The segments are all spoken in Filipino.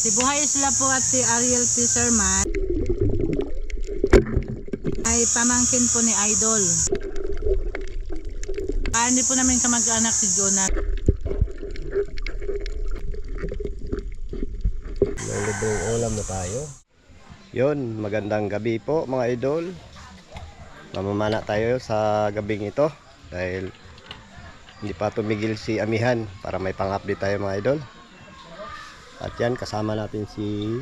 Si Buhay Isla po at si Ariel Fisherman ay pamangkin po ni Idol. Hindi po namin kamag-anak si Jonah. May libreng ulam na tayo. Yun, magandang gabi po mga idol. Mamamana tayo sa gabing ito dahil hindi pa tumigil si Amihan para may pang-update tayo mga idol. At yan, kasama natin si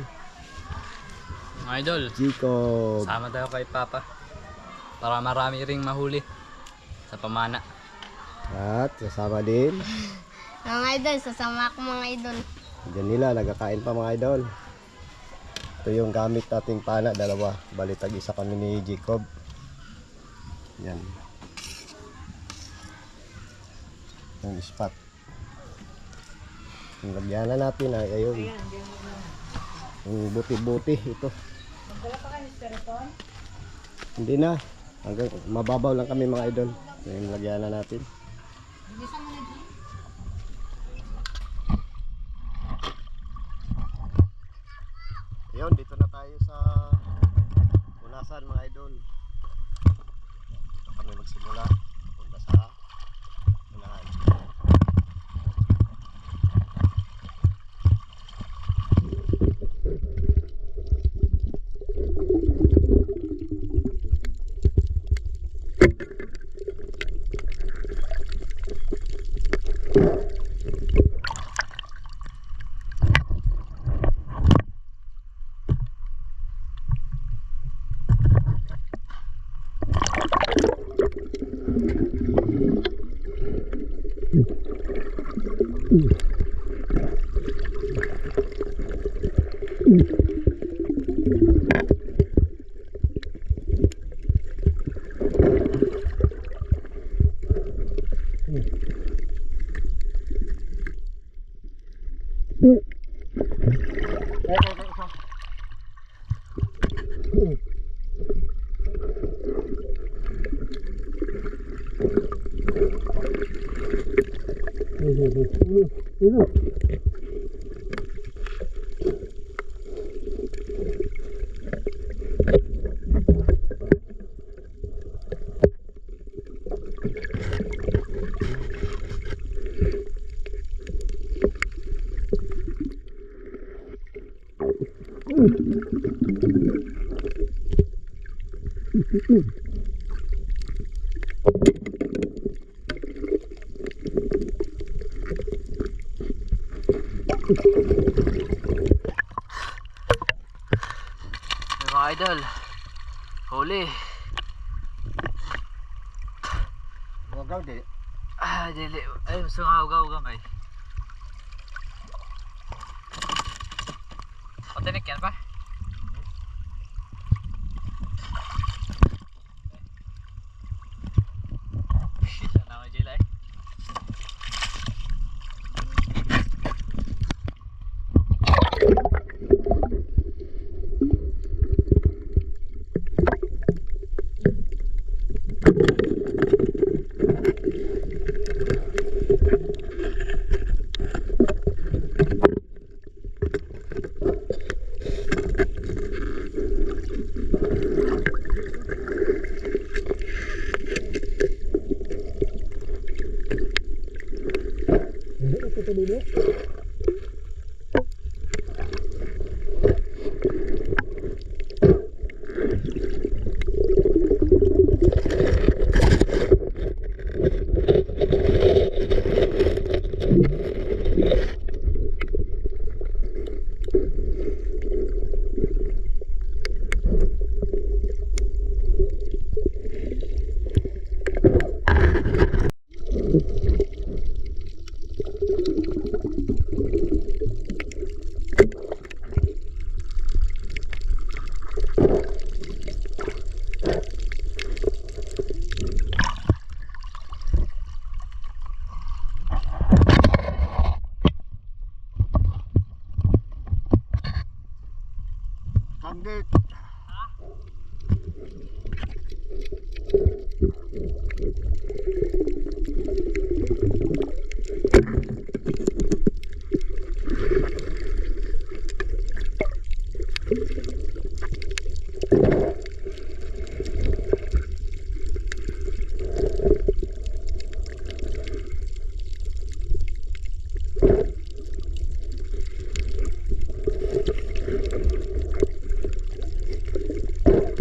Mga idol, Jacob. sama tayo kay Papa para marami ring mahuli sa pamana. At kasama din Mga idol, sasama ako mga idol. dyan nila, nagkakain pa mga idol. Ito yung gamit nating pana, dalawa. Balitag isa kami ni Jacob. Yan. Yung spot. Yung lagyanan natin ay ayun. Yung buti-buti ito. Magdala pa kayo ni Spiriton? Hindi na. Hanggang mababaw lang kami mga idol. Yung lagyanan natin. Bilisan mo na, G. Ayun, dito na tayo sa Punasan mga idol. Dito kami magsimula. Punta sa unahan. Mga idol, huli. Wagaw di. Dili. Ay, sungaw-gaw gamay. Patinik yan pa? Shit, ano ako dyan eh.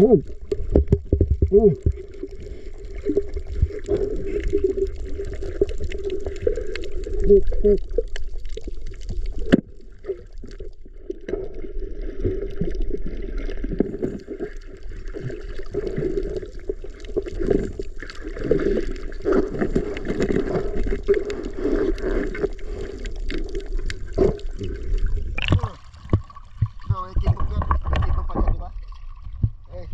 So, may tibok yan. May tibok pa yan, di ba? Eh,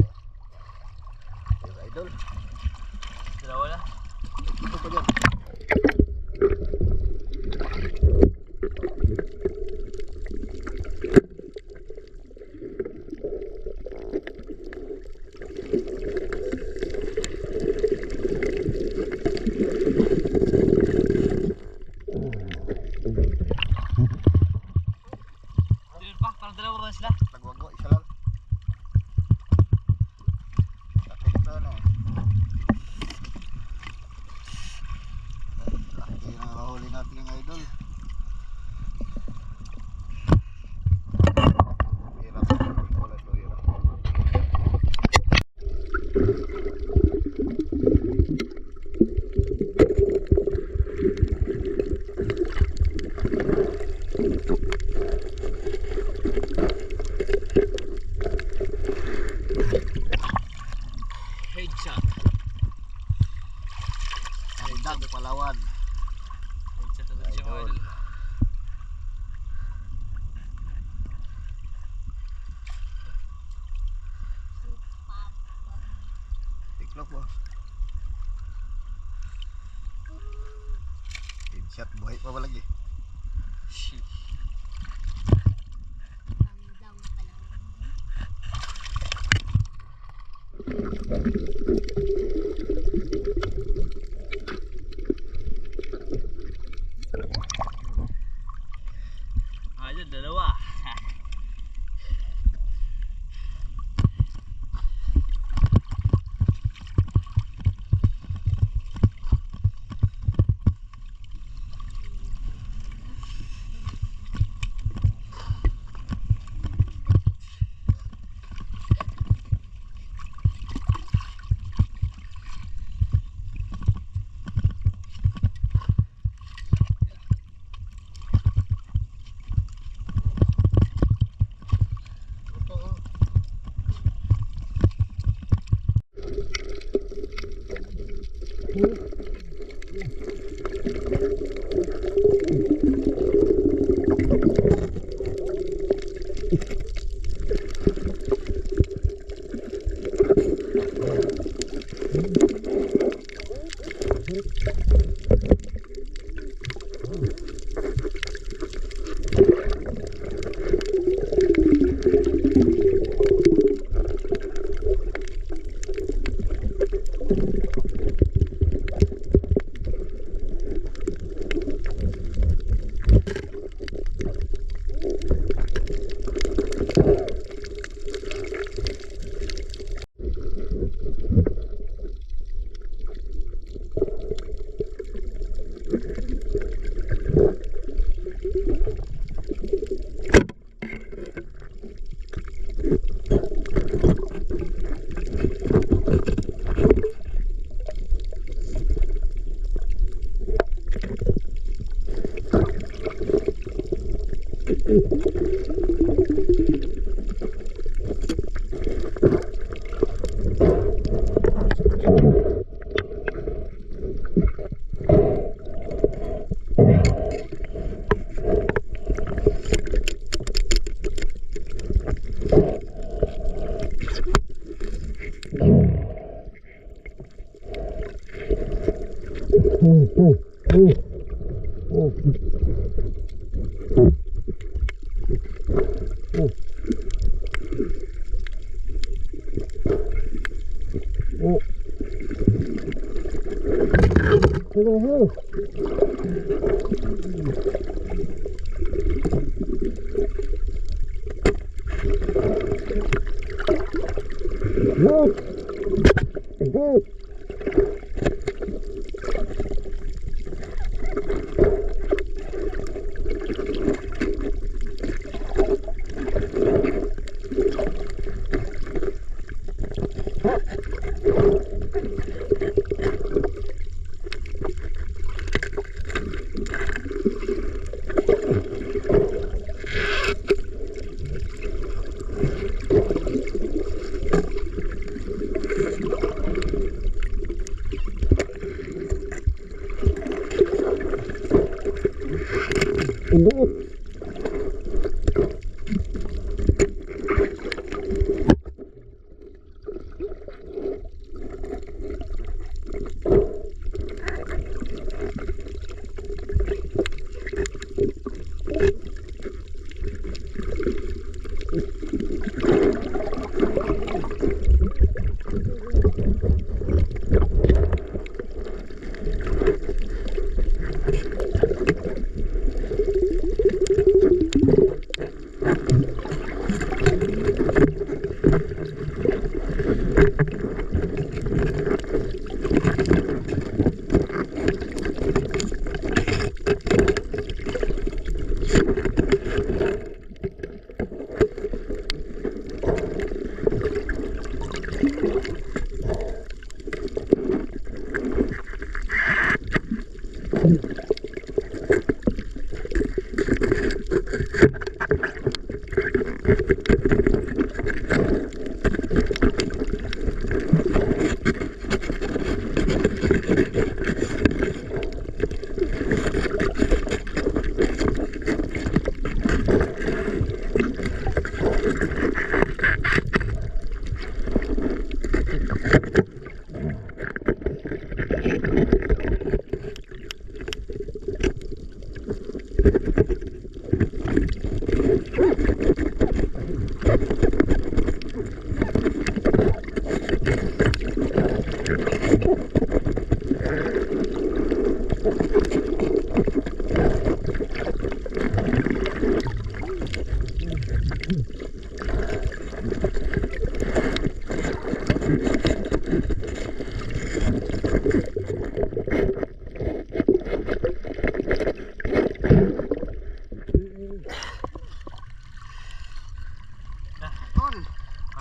yung idol. Dalawa na. May tibok pa yan. Yun pa, parang dalawa rin sila. Nagwagwa, isa lang. Tapos na ano. Laki na huli natin yung idol. Hirap. Wala ito, hirap. Headshot. Aridang Palawan. Headshot agad siya mga Idol. idol. Tiklop mo. Headshot, buhay pa ba lagi? Sheesh. Down pa lang. Idol, dalawa.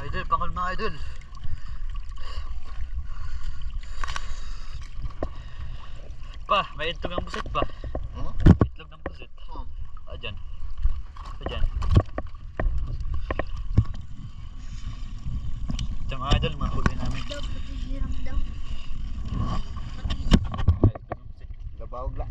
Idol, pangol mga idol. Pa, may itlog ng pusit pa. Itlog ng pusit. Ayan. Ayan. Ito mga idol, mahuli namin. Labawag la.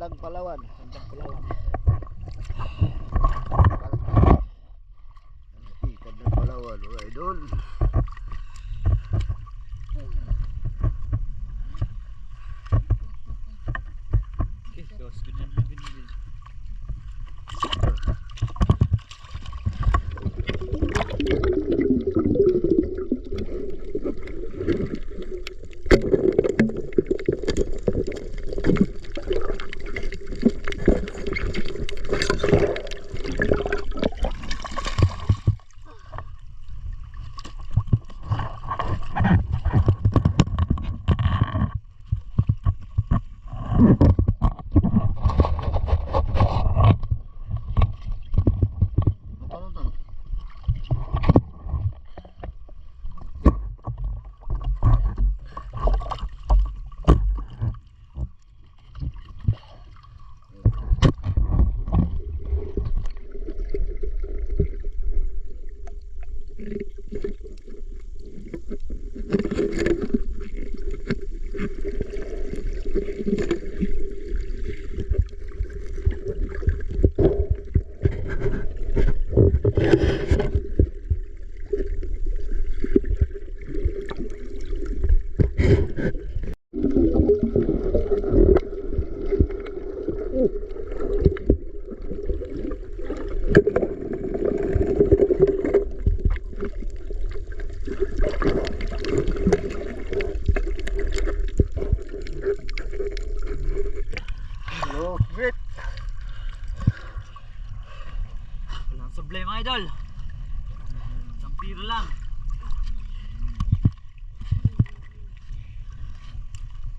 Sandang Palawan. Sandang Palawan. Sandang Palawan, mga idol. Okay, gawas ganyan lang ganyan.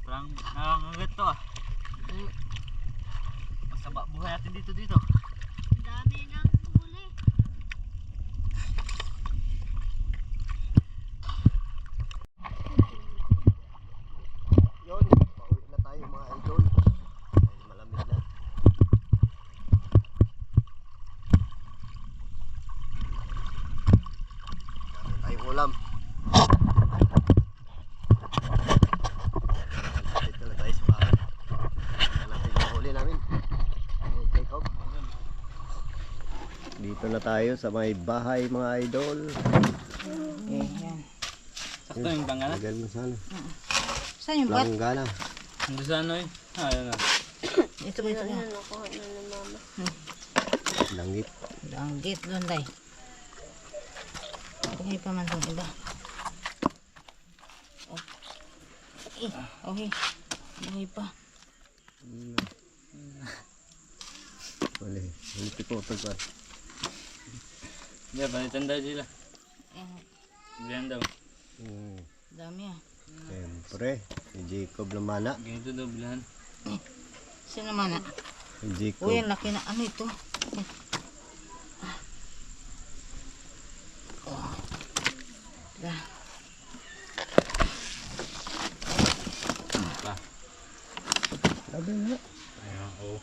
Parang nangangagat to ah. Masama buhay natin dito. Ang dami ng huli. Yun, pauwi na tayo mga idol. Dahil malamig na. Dami tayong ulam. Dito na tayo sa bahay. Hanapin yung huli namin. Okay, Cobb. Dito na tayo sa may bahay mga idol. Okay, yan. Sakto yung tanggalan. Lagyan mo sana. Saan yung bat? Langgana. Hindi sa ano eh. Ayun na. Ito ba ito? Ano nakuha na ni mama? Langit. Ang gate doon, day. Okay pa man itong iba. Oh. Okay. Okay pa. Wala. Hindi ko ito pa. Yeah, balitan daw sila. Eh, Bihan daw. dami ah. Siyempre, si Jacob Lamana. Ganito daw bilahan. Sino naman ah? Si Jacob. Uy, ang laki na. Ano ito? Oh. Da. Pa. Sabi nga. Ayun, oo.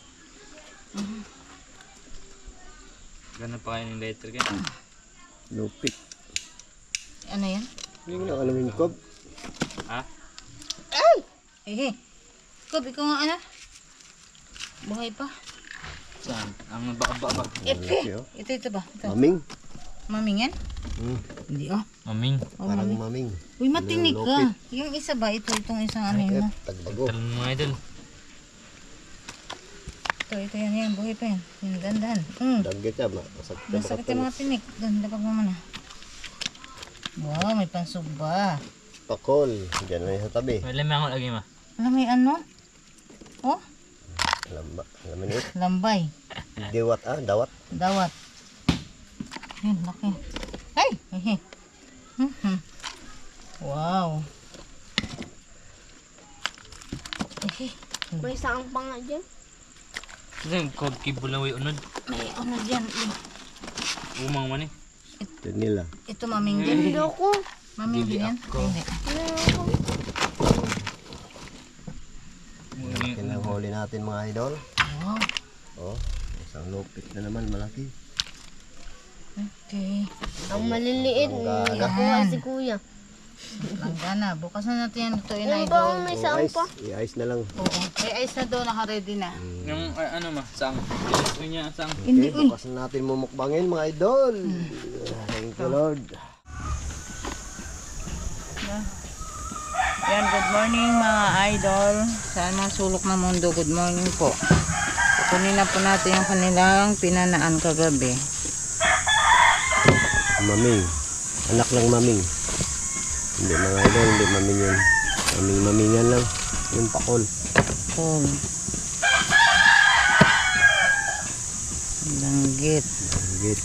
Ganun pa kayo ng lighter kayo. Lupit. Ano yan? Hindi ko na alam yung Cobb. Ha? Eh, Kob, ikaw nga ano? Buhay pa. Saan? Ang baka. Malaki, oh. Ito ba? Ito. Maming. Maming yan? Hindi oh. Maming. Oh, Parang maming. maming. Uy, matinig ka. Lupit. Yung isa ba? Itong isang ano yun mo. Tagbago. Talon mo mga idol. Ito yan. Buhay pa yan. Yung dandan. Dagit siya. Masakit na Masakit yung mga tinik. Ganda pag mo na. Wow, may pansugba. Pakol. Diyan na yung sa tabi. May lamang ako lagi ma. Alam mo yung ano? Oh, Lamba. Alam mo lambay. Diwat dawat. Dawat. Yan, laki. Ay! Hehe. Wow. Hehe. May saang pa nga dyan. Kasi yung kod kibulaway unod. May ano dyan. Umang man eh. Ito nila. Ito maming din. Hindi ako. Maming din yan? Hindi. Kinahuli natin mga idol. Wow. Oh, isang lupit na naman malaki. Okay. Ang maliliit. Langgana. Nakuha si kuya. Langgana. Bukas na natin yan ito Yung idol. bang may saang ice. pa? I-ice na lang. Oo. May ice na doon. Naka-ready na. Yung ano ma, sang. Gusto niya sang. Hindi, Okay, bukas na natin mumukbangin mga idol. Thank you Lord. Yan, good morning mga idol. Sa mga sulok ng mundo, good morning po. Kunin na po natin yung kanilang pinanaan kagabi. Maming. Anak ng maming. Hindi mga idol, hindi maming yun. Mamingan lang. Yung pakol. Cool. Langgit. Langgit.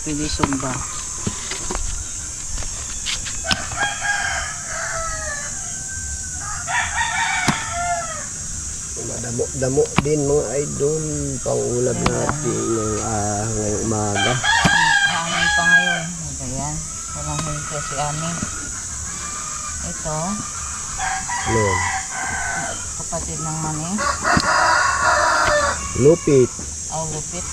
Pwede sumba. Damo din mga idol. Pang-ulam natin ngayong umaga. Hangin pa ngayon. Ito yan. Walang hinto si Ami. Ito. Ano yan? Kapatid ng maning. Lupit. Aw, lupit.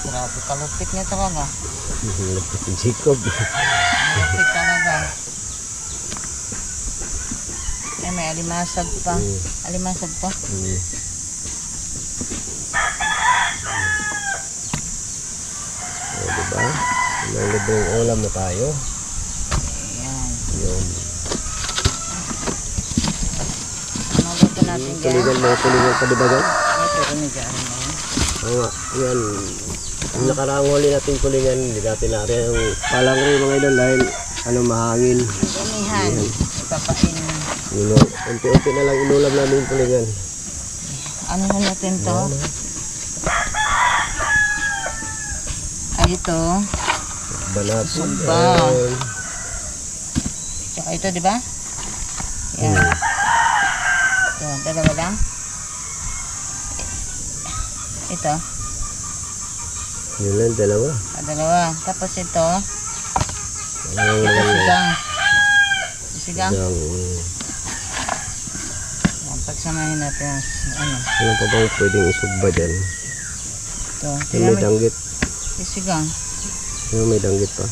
Grabe, kalupit niya talaga. Lupit ni Jacob. Lupit talaga. Eh, may alimasag pa. Alimasag pa. O, diba? May libreng ulam na tayo. Ayan. Yun. Ano luto natin dyan? Tulingan ka diba dyan? Ay, pero may dyan. Oo nga, yan. Yung nakaraang huli natin kulingan, hindi natin narin yung palang rin mga idol dahil mahangin. Damihan. Ipapain. Unti-unti na lang inulam namin yung kulingan. Ano na natin to? Ito. Banat. Sugba. Tsaka ito, di ba? Yan. Ito, dalawa lang. Ito. Yun lang, dalawa. Dalawa. Tapos ito. Ang Ito sigang. Sigang. Sigang. Yan, pagsamahin natin ang ano. Ano pa bang pwedeng isugba dyan? Ito. Yung Tingnan may mo. danggit. Yung sigang. Yung may danggit pa.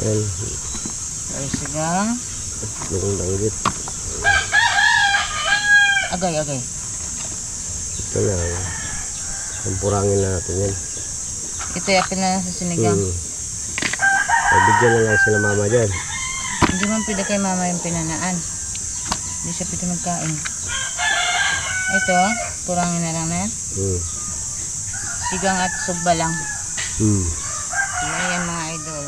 Ayan. Yung sigang. Yung danggit. Agay. Ito lang. Sampurangin na natin yan. Ito yapin na sa sinigang. Bigyan na lang sila mama dyan. Hindi man pwede kay mama yung pinanaan. Hindi siya pwede magkain. Ito, kurangin na lang na yan. Sigang at sugba lang. Ayan mga idol.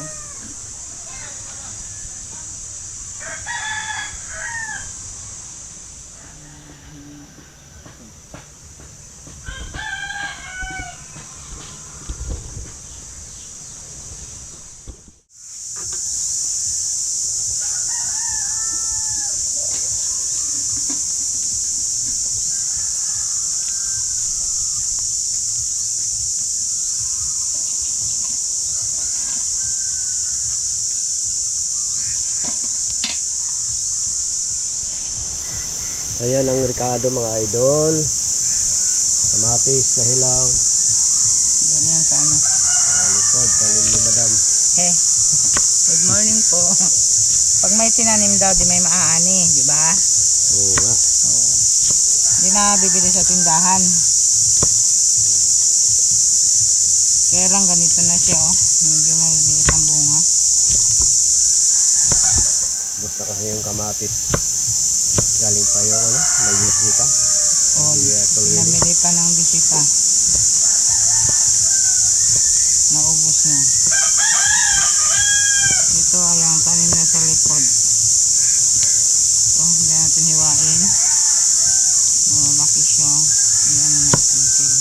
Ayan ang Ricardo mga idol. Kamatis na hilaw. Ganyan sa ano. Likod, tanim ni madam. Hey, good morning po. Pag may tinanim daw, di may maaani, di ba? Oo nga. Hindi na bibili sa tindahan. Kaya lang ganito na siya, oh. Medyo maliliit ang bunga. Basta kasi yung kamatis. Galing pa yung ano, may bisita. Oh, namili pa ng bisita. Naubos na. Ito ay ang tanim na sa likod. So, hindi natin hiwain. Malaki siya. Iyan na natin. Okay.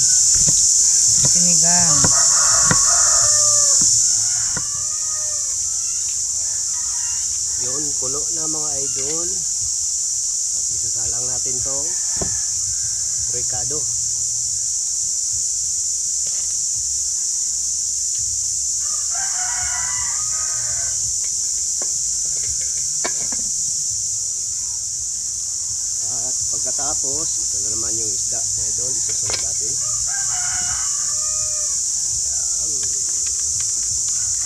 Sinigang. Yun, kulo na mga idol. At isasalang natin tong Ricardo. At pagkatapos, ito na naman yung isda mga idol. Isusunod natin. Yan.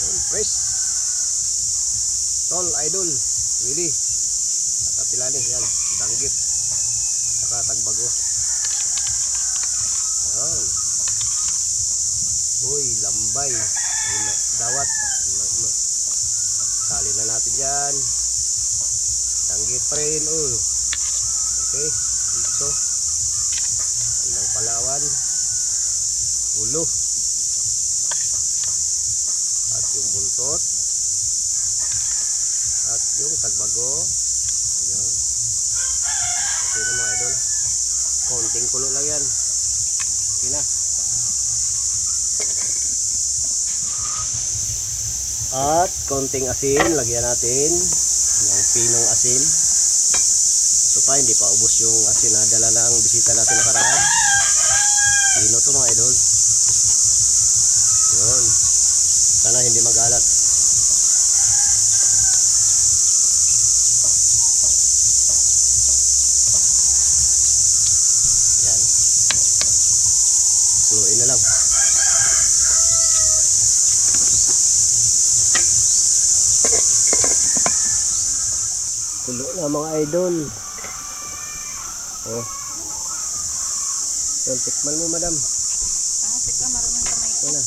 Yun, fresh. Tol, idol, Willie. At atilani, yan, danggit. Saka tagbago. Yan. Uy, lambay. Ay, dawat. Sali na natin yan. Danggit pa rin, Okay, dito. Andang Palawan. Ulo. At yung buntot. At yung tagbago. Ayan. Okay na mga idol. Konting kulo lang yan. Okay na. At konting asin. Lagyan natin ng pinong asin. So pa, hindi pa ubos yung asin na dala ng bisita natin nakaraan. Pino to mga idol. Yun. Sana hindi mag-alat. Suluin na lang. Kulo na mga idol. Yan, tikman mo madam. Tika, marunong kamay ko. Yan na.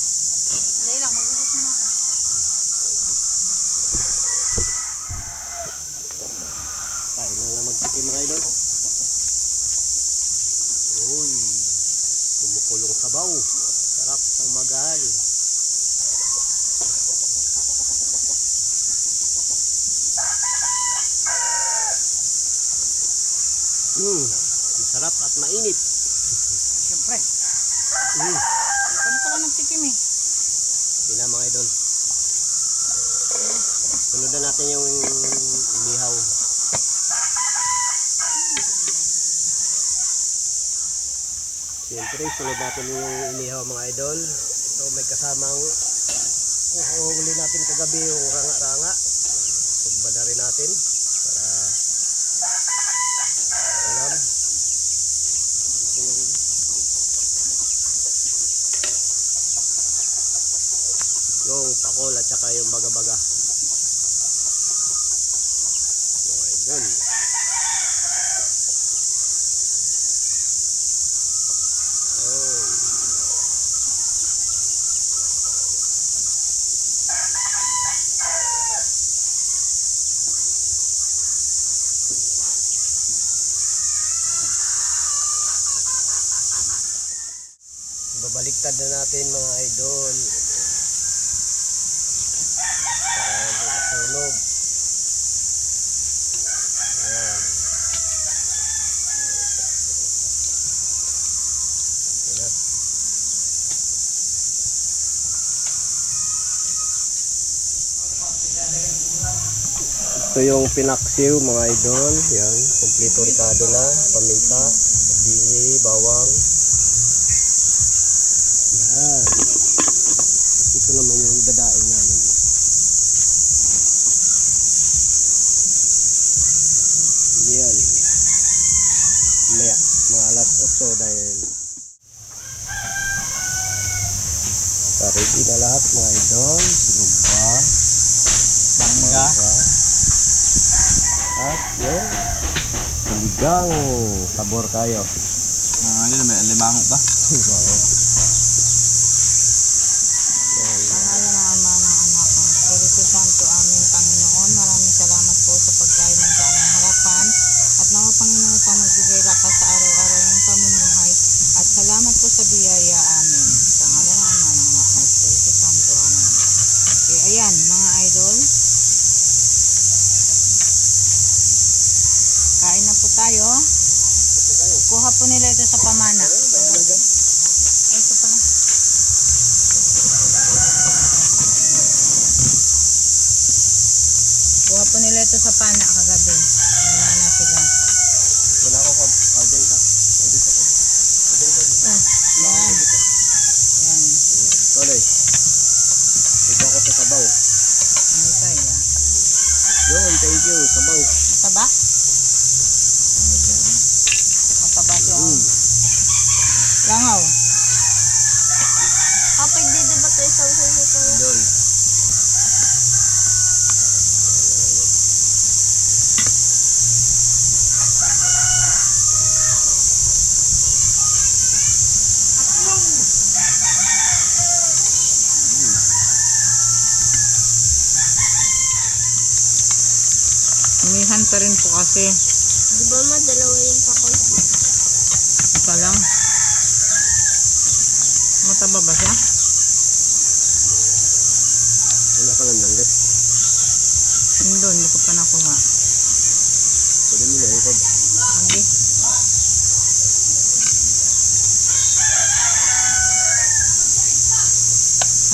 Dahil lang, magubos na ako. Tayo na nga magtikim mga idol. Uy, kumukulong sabaw. Sarap ng magal. Masarap at mainit. Siyempre. Paano pala nagtikim eh? Sila mga idol. Sunod na natin yung inihaw. Siyempre, sunod natin yung inihaw mga idol. Ito may kasamang kuhuli natin kagabi yung ranga-ranga. Sugba na rin natin para alam. Ito yung pakol at saka yung baga-baga. Mga idol. Oh. Babaliktad na natin mga idol. Para hindi masunog. Ayan. Ayan. Ito yung pinaksiw mga idol. Yan, kompleto ricado na, paminta, sili, bawang. Yan. At ito naman yung dadaing namin. Yan. Maya, mga alas 8 dahil ready na lahat mga idol. Sunog ba? Mangga. At yun, sinigang, sabor kayo. Ano may limango ba? Pangalan ng Ama ng Anak ng Espiritu Santo, amin Panginoon. Maraming salamat po sa pagkain ng sa aming harapan. At nawa Panginoon pang magbigay lakas sa araw-araw ng pamumuhay. At salamat po sa biyaya, amin. Sa ngalan ng Ama ng Anak ng Espiritu Santo, amin. Okay, ayan mga idol. Kain na po tayo. Kuha po nila ito sa pamana. Ay, ito pala. Kuha po nila ito sa pana kagabi. Nanana sila. Wala ko kab. Dyan ka. Dito ka. Dyan ka. Yan. Yan. Tuloy. Dito ako sa sabaw. Ay, kaya. Yun, thank you. Sabaw. Mataba? Mataba siya. Langaw. Kapag di ba tayo sa usaw Doon. Umihan pa rin po kasi. Di ba dalawa yung pakol? Isa lang. Mataba ba siya? Wala pa lang langgat. Hindi, hindi ko pa nakuha. Pwede mo na ikod. Hindi.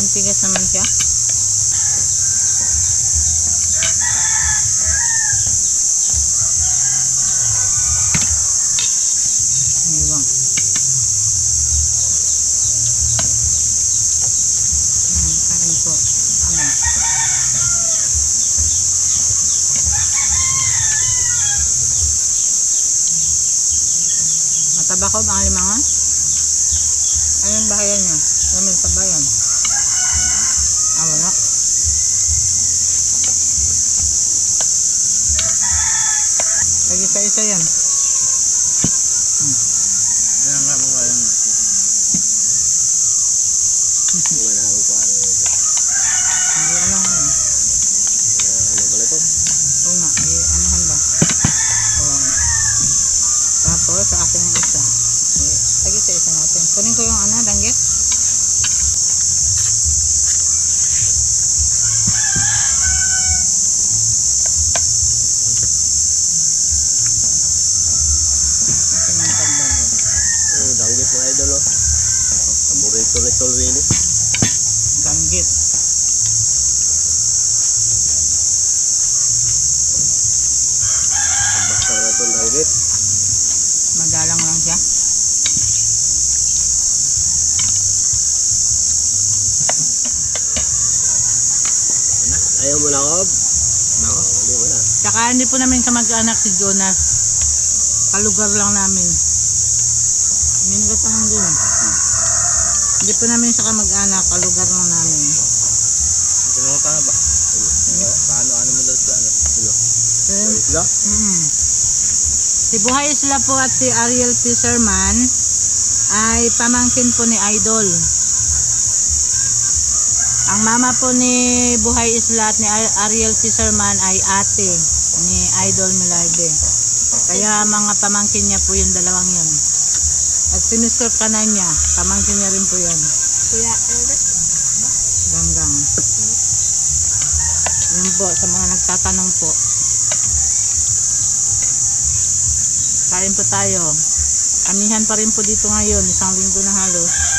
Ang tigas naman siya. Iwang. Kain po. Ano? Mataba ko ba ang limangan? Ayun bahayan niya. Ayun sa bayan. Ah, wala. Lagi sa isa yan. Diyan nga mo ba yung Wala na ako paano. Hindi ano ko. Ano pala ito? Oo nga. Anuhan ba? Oo. Tapos sa akin ang isa. Lagi sa isa natin. Kunin ko yung ano, danggit. Ito yung pagbago. Oh, danggit mga idol oh. tuloy-tuloy ni. Danggit. Basta na itong danggit. Madalang lang siya. Ayaw mo na, Kob? Nako. Hindi mo na. Tsaka hindi po namin kamag-anak si Jonas. Kalugar lang namin. May nagatanong din. Hindi po namin siya kamag-anak. Kalugar lang namin. Tinanong ka na ba? Paano mo daw sa ano? Isla? Si Buhay Isla po at si Ariel Fisherman ay pamangkin po ni Idol. Ang mama po ni Buhay Isla at ni Ariel Fisherman ay ate ni Idol Milarde. Kaya mga pamangkin niya po yung dalawang yun. At si Mr. Kananya, pamangkin niya rin po yun. Kuya, Ganggang. Yun po, sa mga nagtatanong po. Kain po tayo. Amihan pa rin po dito ngayon, isang linggo na halos.